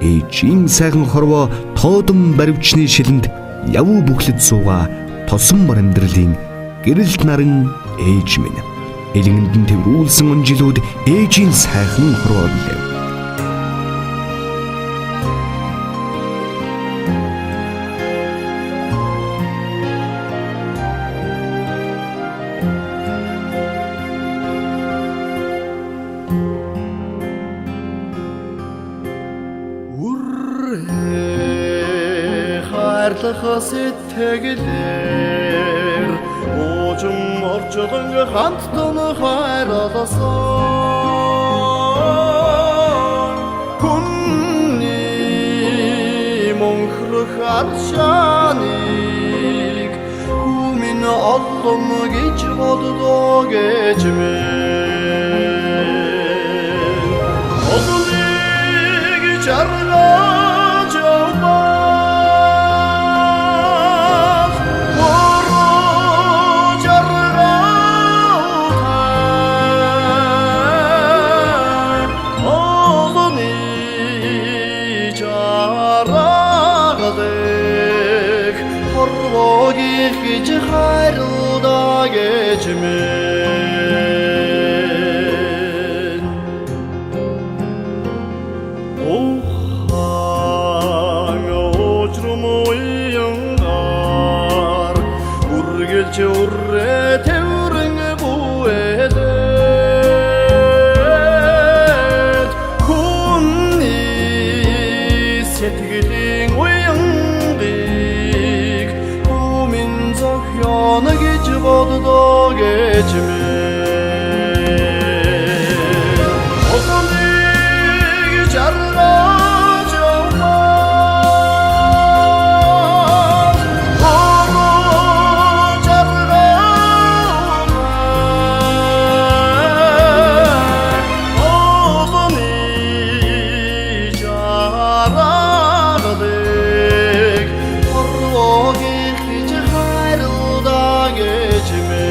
ээжийн сайхан хорвоо тоодон баривчны шилэнд явуу бүхлэд сууга тосон мор амьдралын гэрэлт наран ээж минь. Элэнгэнд нь тэврүүлсэн онжилууд ээжийн сайхан хорвоо билээ. Сэтгэлээр уужим оржлон хамтдан хайрласан хүний мөнхрөх аршааныг хүмин олдом гэж боддог гэж мэн ослыг чарлаж яваа гэж хайрлдаг гэж мэн охан очром уянгаар үргэлж үррэ тэврэн буэдэт хүний сэтгэлийн Yana гэж боддог гэж мэн Ослыг чарлаж яваа Ороо чарлаж Ослыг чарлаж Ороогийн гэж хайрлдаг гэж мэн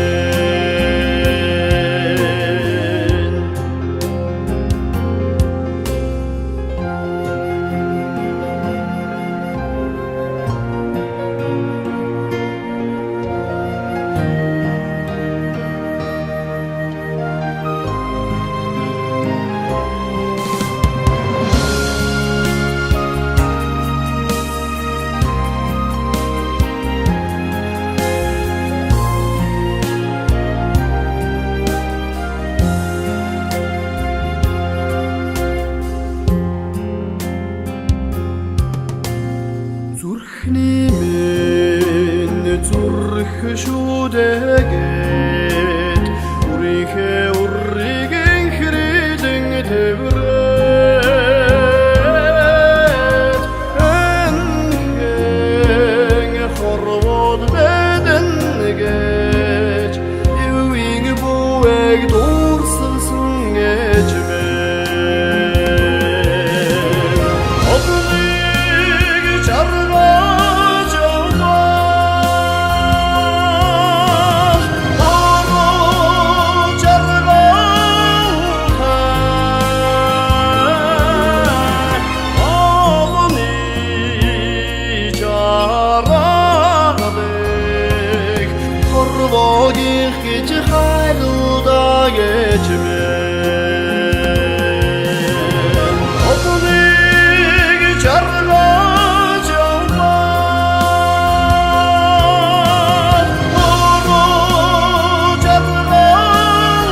зүрх шүдэгэд үрийнхээ үрrigen хэрэлэн тэврээд энхэн хорвоод бэдэн гэж юуиг бүэг дуурсан гэж мэн ослыг чарлаж Хорвоогийн гэж хайрлдаг гэж мэн Ослыг чарлаж яваа Ороо чарлаж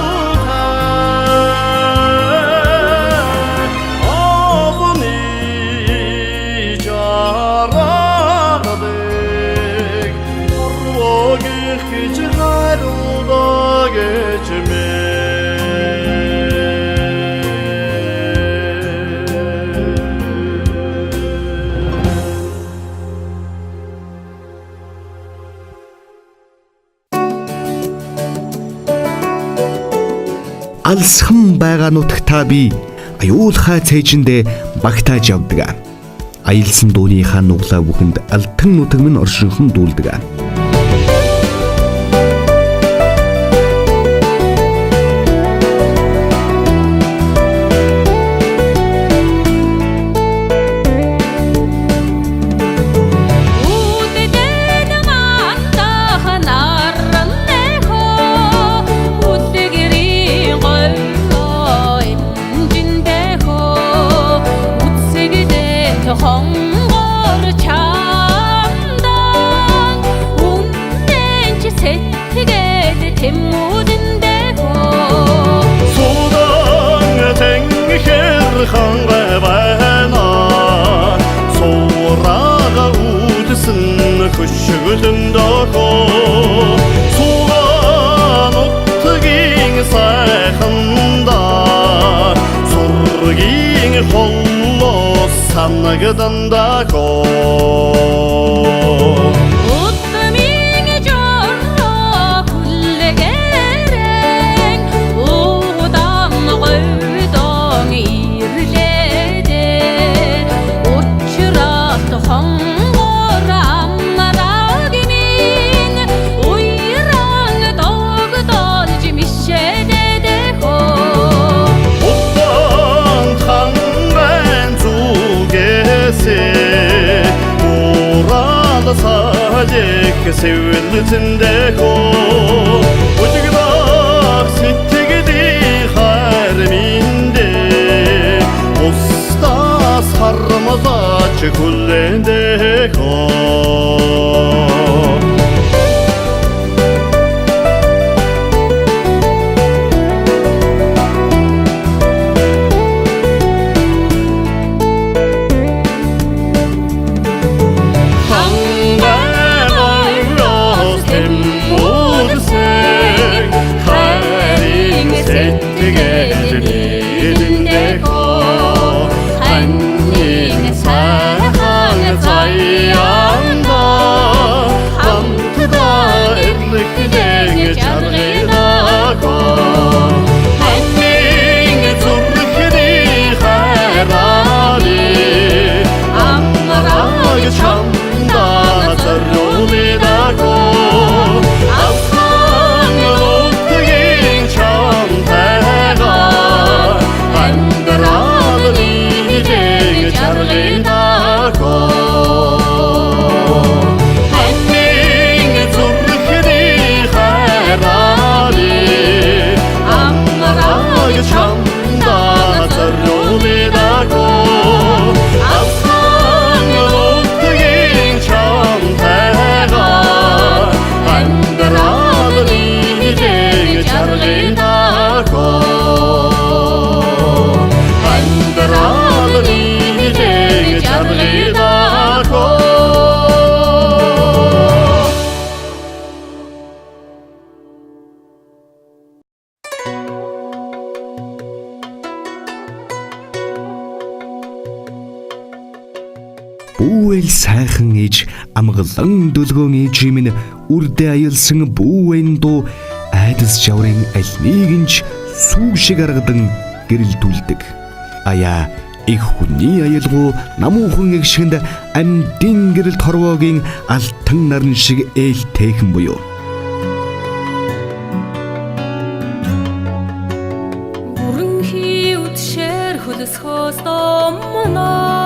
Ослыг чарлаж Хорвоогийн гэж хайрлдаг гэж мэн Алсхан байгаа нутагтаа би аюулхай цээжиндээ багтааж явдаг. Аялсан дууныхаа нуглаа бүхэнд алтан нутаг минь оршинхон дүүлдэг. sarxanға байна Соғыраға өтісін күшігітінді ко Суған ұтты кең сайқында Сұр кең қолы санығыдында ко Sadek seviltinde ko Ucugdak sittigidi harminde Usta sarmaza çıkullende ko Бүвэл сайхан ээж амгалан дөлгөөн ээж минь үрдэ аялсан бүвэн дуу айдас жаврын аль нэгэнч сүүг шиг аргадан гэрэлдүүлдэг. Аяа их хүний аялгуу намуухан эгшгэнд амьдын гэрэлт хорвоогийн алтан наран шиг ээлтэйхэн буюу. Бүрэн хийвд шэр хөлсхөөс домноо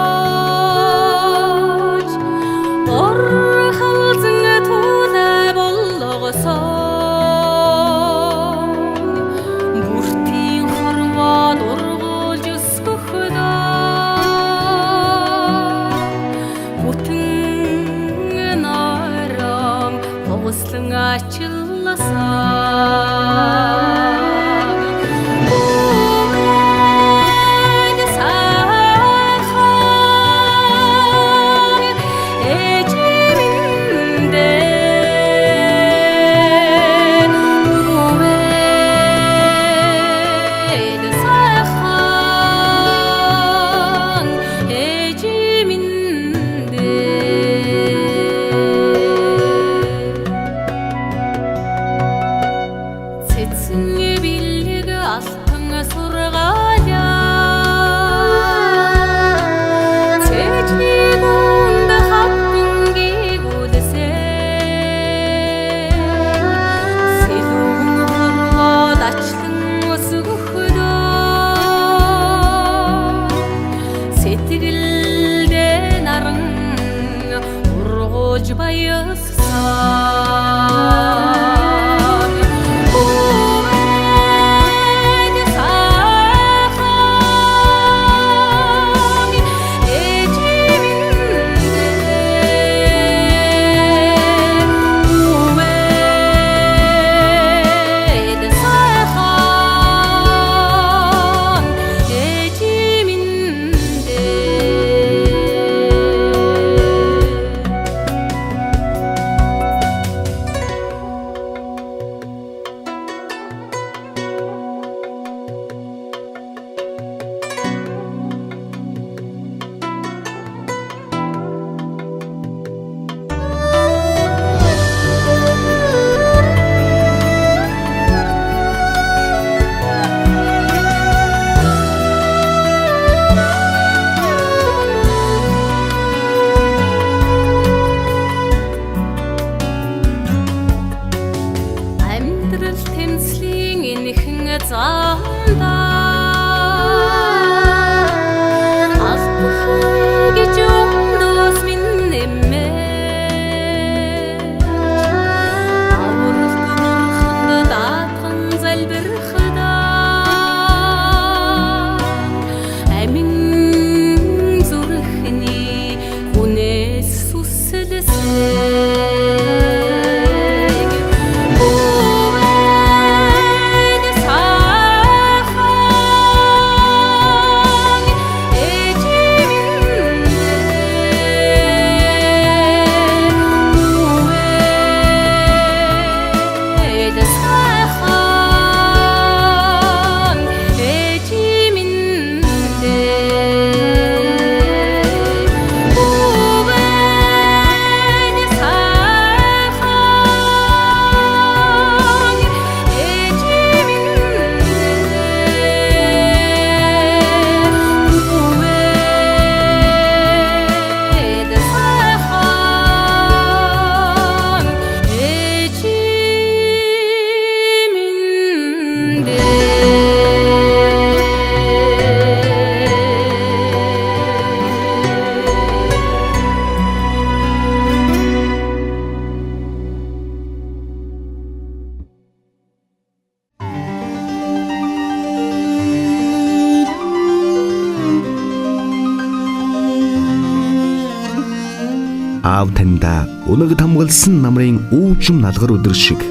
аав таньда өнөг тамгалсан намрын өвчм налгар өдөр шиг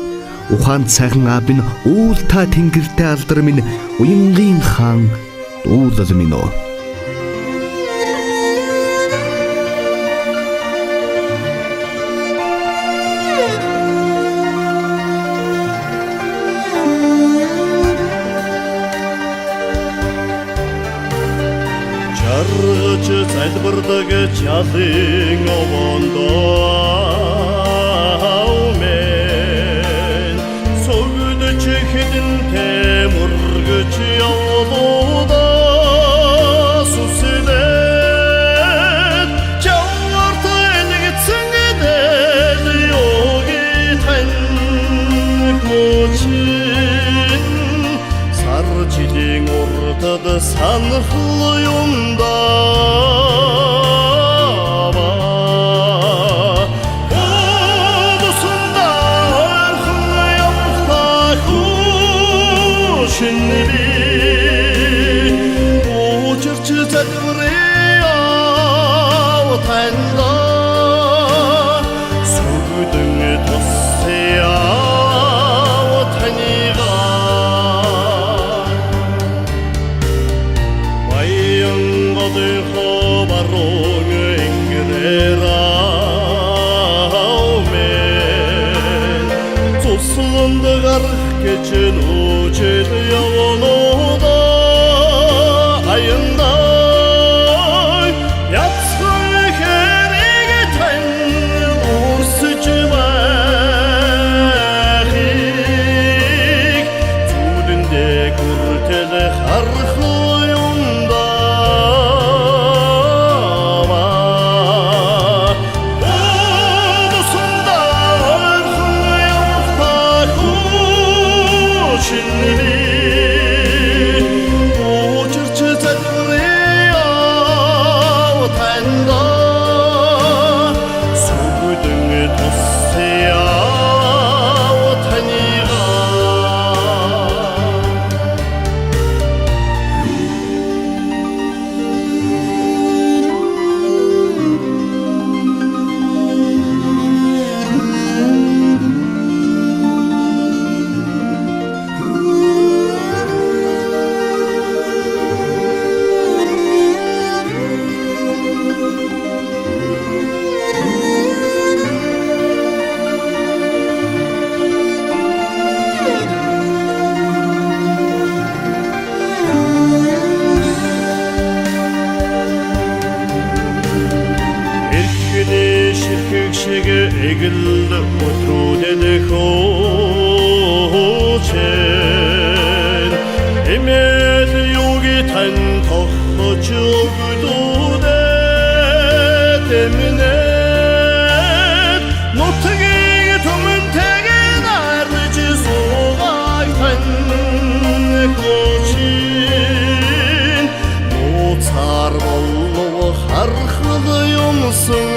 ухаан цайхан аав минь уулта тэнгэртэй алдар минь уянгийн хаан дуулал минь оо. Жаргаж залбирдаг чалын овондоо мен согдож хэдэн темөргөж явлуудаа сүсэлээд чамарт элгэцэн дэл ёги тань хөчин сар жилийн уртад санахл юмда geçen uçet yavanoda ayınday yatsın kerige ten ursucu vahik tudinde kurtele harhuyumda Egil otrudede hoçen emet yogi tan tohçugdude temnet notge tumun tegen arcı soğaytan koçin motsar bollu harxılıyımsın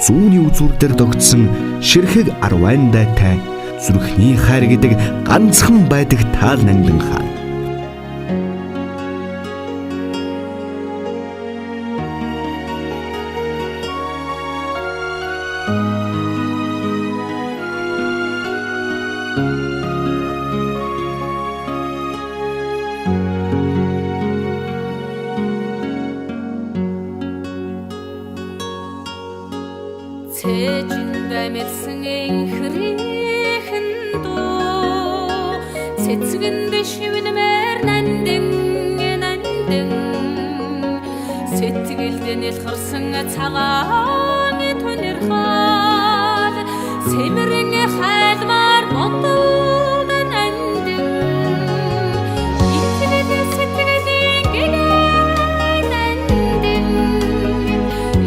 Зүүнний үзүүр дээр догдсон ширхэг арвайндайтай зүрхний хайр гэдэг ганцхан байдаг таал нандин хаан. Цэжин даймэлсэн энхрээ хэнду цэцгэнд шивнэмэр нандин сэтгэлд нэлхэрсэн цагаан тунирхал сэмрэн хайлмаар мотолд нандин итгэл сэтгэлийн гэгэн нандин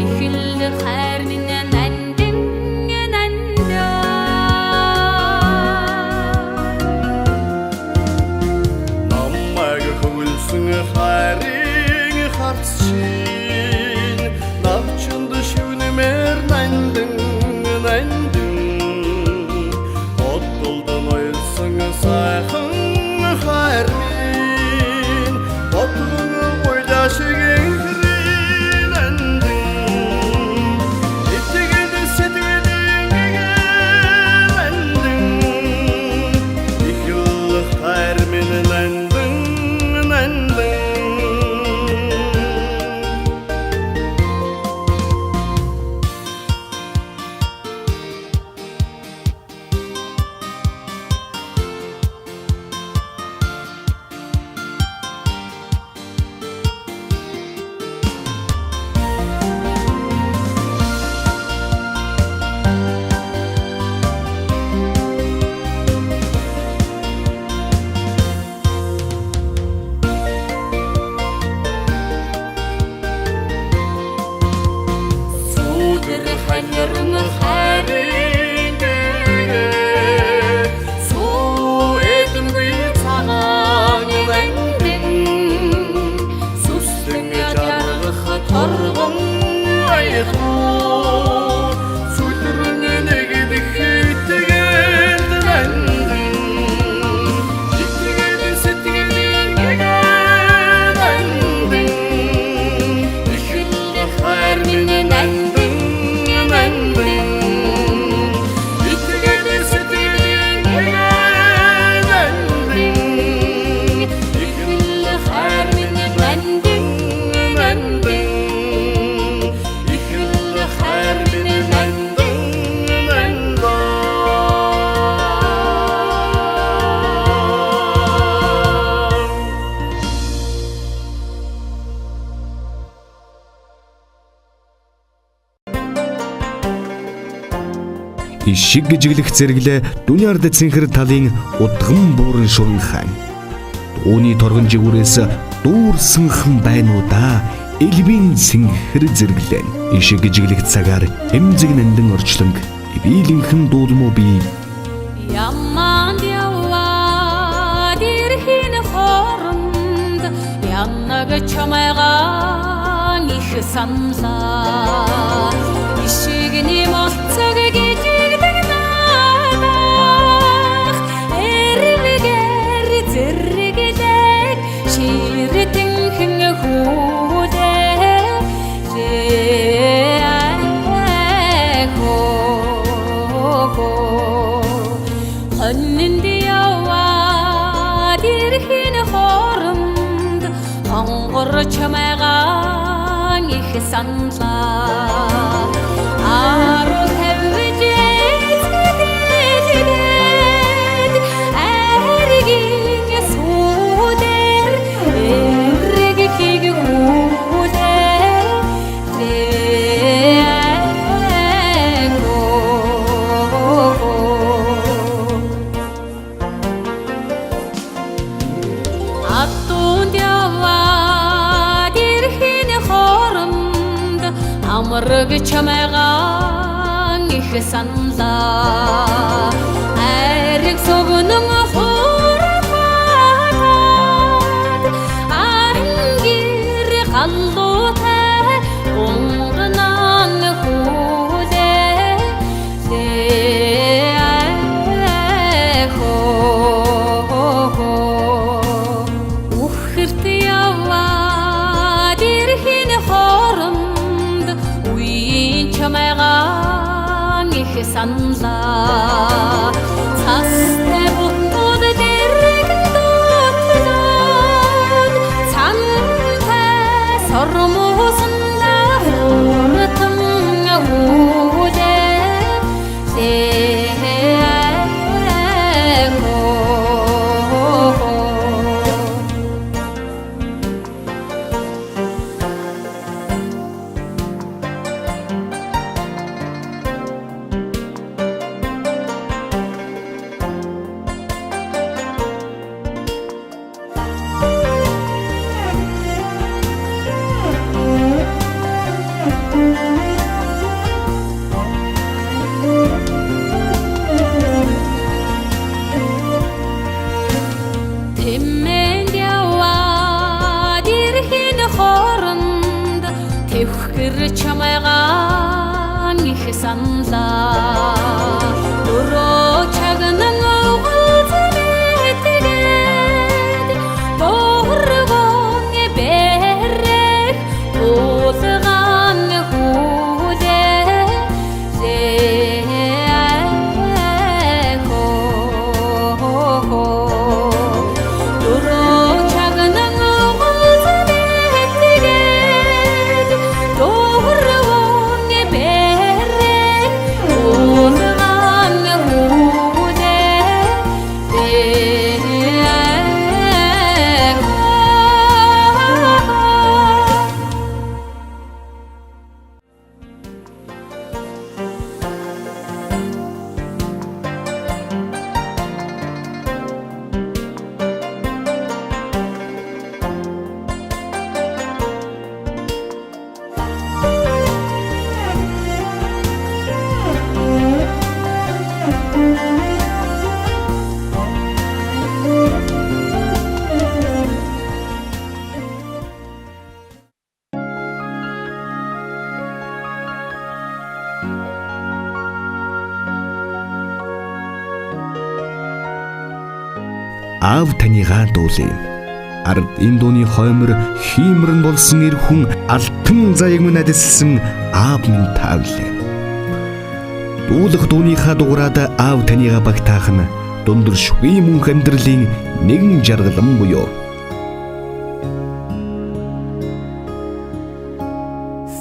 ихэл хайр минь нандин намайг хөвөлсөн хайрын харц шин навчунд шивнэмэр нандин бодлон ойлсон сайхан хайр минь бодлон ойлашиг Ишиг гжиглэх зэрэглээ дүний ард цэнхэр талын удган бууран шуран хаан. Дууны торгон жигүүрээс дүүрсэнхэн байнуудаа элбийн цэнхэр зэрэглэн. Ишиг гжиглэх цагаар эмзэг нандин орчлонг эвийлэнхэн дуулмуу бий. Яман яваад ирхэн хооронд яннаг чамайгаан их санлаа. Ишигний моцог гжигдэг надах эрвэгэр зэрэглэг ширэтэнхэн хүүдээ хоннинд яваад ирхэн хооронд онгор чамайгаан их санлаа. Аруу тавьжээд айргийн сүдэр эрэг хийг хүүдээ атунд яваад ирхэн хооронд амраг чамайгаан их санлаа. Айрэг согнон хуурахад ангир галлуутай унгнан хүүдээ ухэрт яваад ирхэн хооронд үеийн чамайгаан их санлаа. Цастай бутууд дэрэгэн дуутлаад цантай сормуусанда хөртөн хүүдээ их саналаа дөрөө чагнан уулзмэтгээд боргон бэрэх уулган хүлээ дөрөө чагнан уулзмэтгээд боргон бэрэх уулган Аав таныгаа дуулъя. Ард энэ дууны хоймор хиймрэн болсон эр хүн алтан заяг минь адилсан аав минь таавлаа. Дуулах дууныхаа дугаараад аав таныгаа багтаах нь дундэр шүгий мөнх амьдралын нэгэн жаргалан буюу.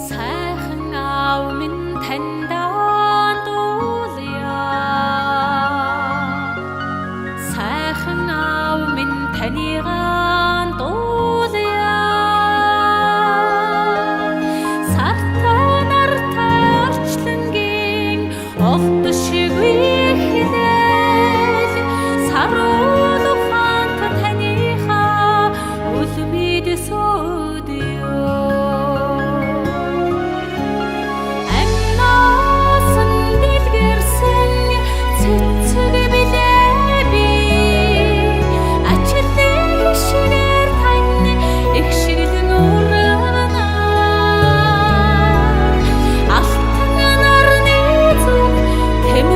сайхан аав минь таньдаа дуулъя сайхан аав минь таньгаа дуулъя сартай нартай орчлонгийн олд шигвээ хэлэл саруул ухаант таныхаа үлмид сөөдөө амнасан дэлгэрсэн цэцэг билээ би ачилдаг шигээр тань их шиглэн ургана алтан нарны зүг тэм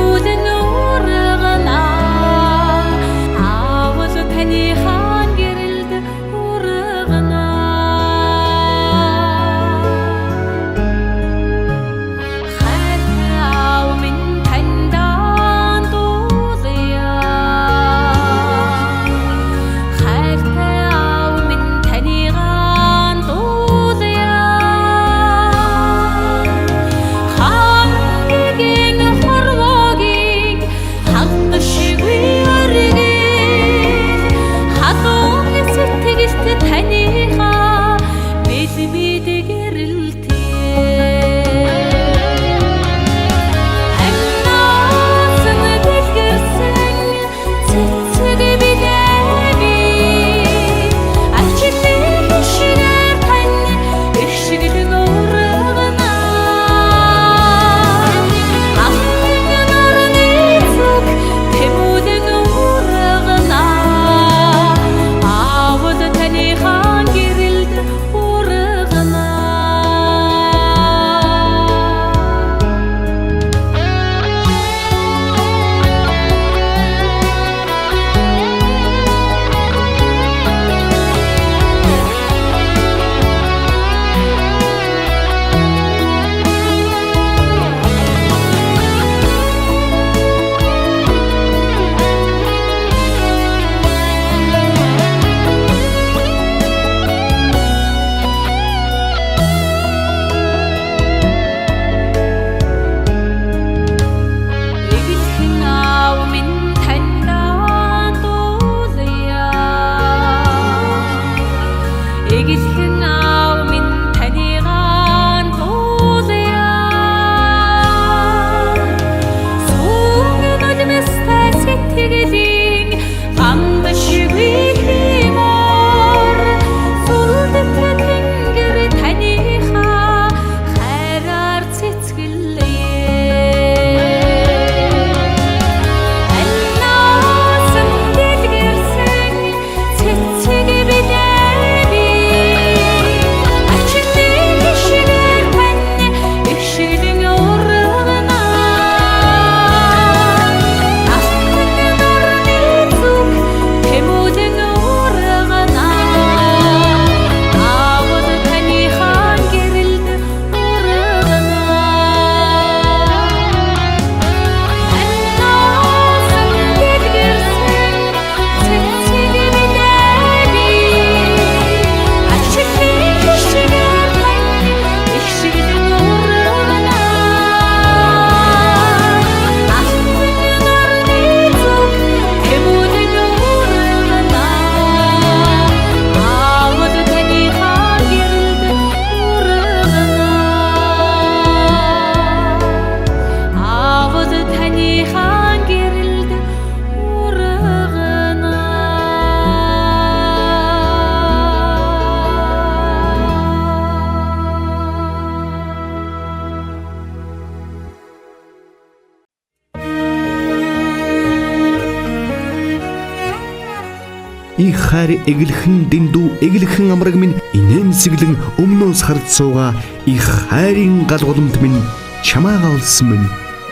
их хайр эглэхэн дэндүү эглэхэн амраг минь инээмсэглэн өмнөөс харж суугаа их хайрын галгууламд минь чамаагаа олсон минь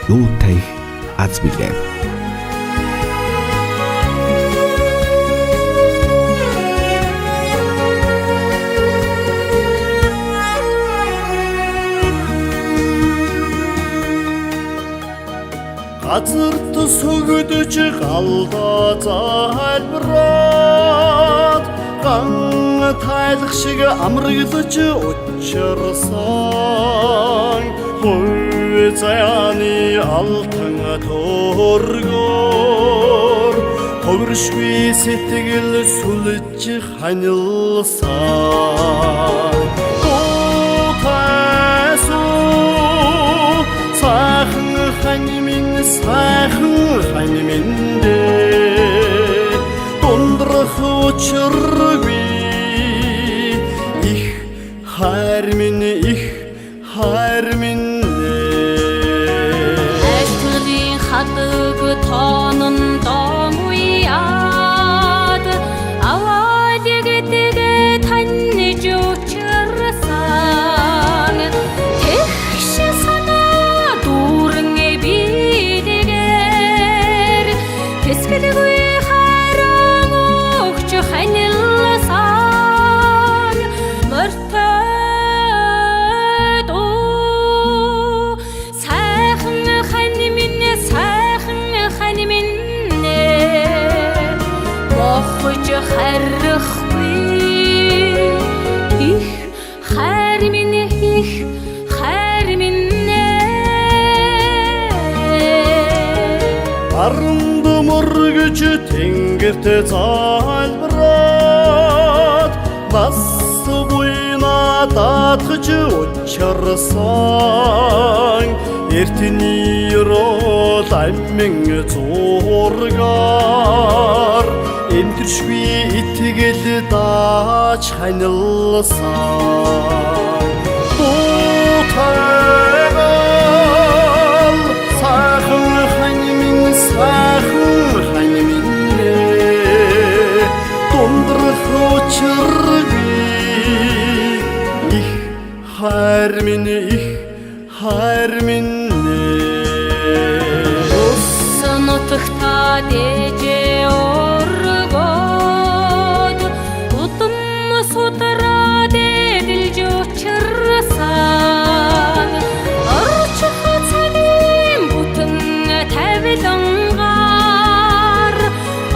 юу таих аз билээ. Газарт сүгдэж галдаа залбираад ган тайлах шиг амраглаж учирсан хой заяаны алтан төргөөр хөвршгүй сэтгэл сүлж ханилсан сайхан хань минь тундрах учиргүй их хайр минь Айлтгын хадаг тоонон домуяад аваалиг дэгэ таньж учирсан тэгш санаа дүүрэн бидгээр тэсгэлгүй харан өгч ханилсан мөртөд сайхан хань минь бохож харахгүй их хайр минь аранд мөргөж тэнгэрт залбираад нас буйна даатгаж учирсан эртний рол амин зургаар эмтэршгүй итгэл дааж ханилсан сайхан хань минь тундрах учиргүй их хайр минь Нутагта дээжэ өргөөд утам судраад эдэлж учирсан орчих цагийн бүтэн тавилангаар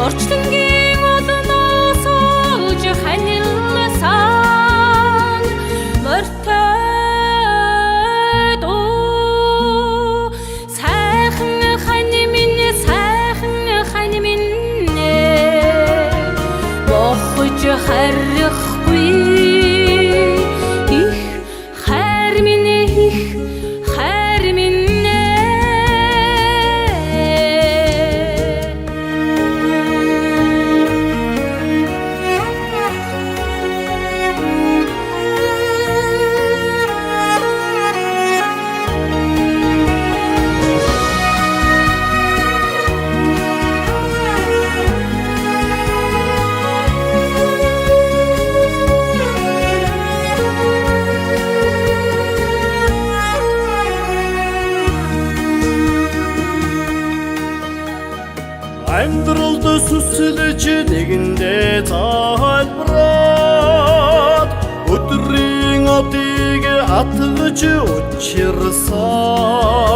орчлонгийн олноос олж ханилсан мөртөд сайхан хань минь бохож харахгүй их хайр минь амьдралд сүсэлж нэгэндээ залбираад өдрийн одыг атгаж учирсан